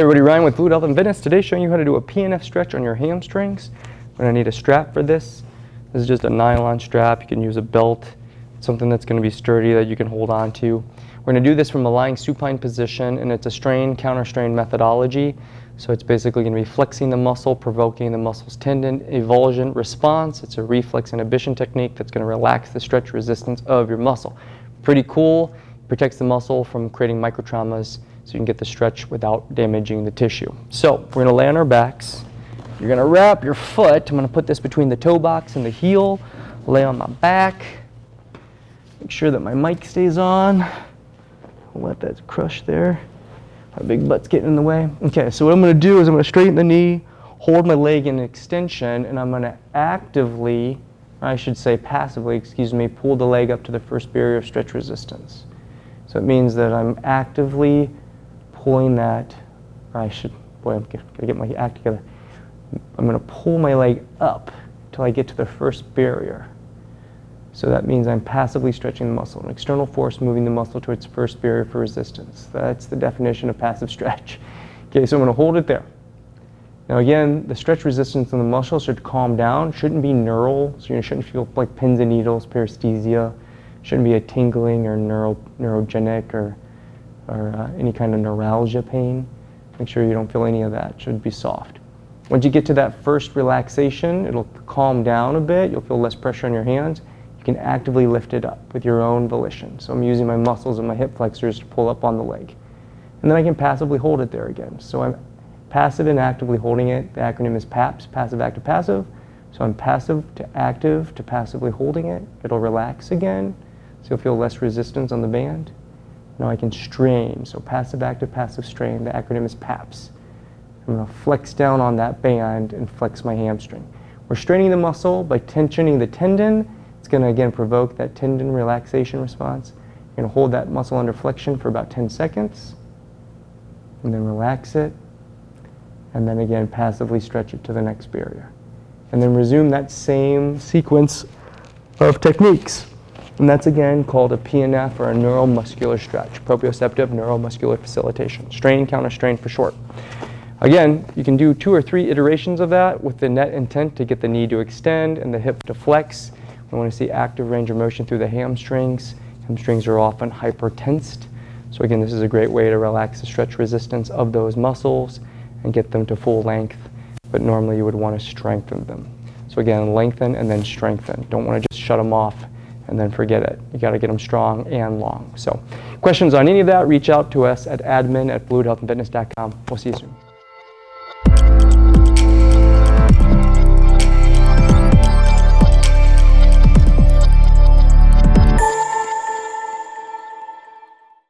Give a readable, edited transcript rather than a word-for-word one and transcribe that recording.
Hey everybody, Ryan with Fluid Health and Fitness. Today showing you how to do a PNF stretch on your hamstrings. We're going to need a strap for this. This is just a nylon strap. You can use a belt, something that's going to be sturdy that you can hold on to. We're going to do this from a lying supine position, and it's a strain counter strain methodology. So it's basically going to be flexing the muscle, provoking the muscle's tendon avulsion response. It's a reflex inhibition technique that's going to relax the stretch resistance of your muscle. Pretty cool. Protects the muscle from creating microtraumas, so you can get the stretch without damaging the tissue. So we're going to lay on our backs. You're going to wrap your foot. I'm going to put this between the toe box and the heel. Lay on my back. Make sure that my mic stays on. I'll let that crush there. My big butt's getting in the way. Okay, so what I'm going to do is I'm going to straighten the knee, hold my leg in extension, and I'm going to actively, or I should say passively, pull the leg up to the first barrier of stretch resistance. So it means that I'm actively pulling that, or I'm gonna get my act together. I'm gonna pull my leg up till I get to the first barrier. So that means I'm passively stretching the muscle, an external force moving the muscle to its first barrier for resistance. That's the definition of passive stretch. Okay, so I'm gonna hold it there. Now again, the stretch resistance in the muscle should calm down, shouldn't be neural, so you shouldn't feel like pins and needles, paresthesia. Shouldn't be a tingling or neurogenic or any kind of neuralgia pain. Make sure you don't feel any of that. It should be soft. Once you get to that first relaxation, it'll calm down a bit. You'll feel less pressure on your hands. You can actively lift it up with your own volition. So I'm using my muscles and my hip flexors to pull up on the leg. And then I can passively hold it there again. So I'm passive and actively holding it. The acronym is PAPS, passive, active, passive. So I'm passive to passively holding it. It'll relax again. So you'll feel less resistance on the band. Now I can strain, so passive, active, passive strain. The acronym is PAPS. I'm going to flex down on that band and flex my hamstring. We're straining the muscle by tensioning the tendon. It's going to again provoke that tendon relaxation response. You're going to hold that muscle under flexion for about 10 seconds, and then relax it, and then again passively stretch it to the next barrier. And then resume that same sequence of techniques. And that's again called a PNF, or a neuromuscular stretch, proprioceptive neuromuscular facilitation. Strain, counter strain for short. Again, you can do 2 or 3 iterations of that with the net intent to get the knee to extend and the hip to flex. We want to see active range of motion through the hamstrings. Hamstrings are often hypertensed. So again, this is a great way to relax the stretch resistance of those muscles and get them to full length. But normally you would want to strengthen them. So again, lengthen and then strengthen. Don't want to just shut them off and then forget it. You got to get them strong and long. So questions on any of that, reach out to us at admin@fluidhealthandfitness.com. We'll see you soon.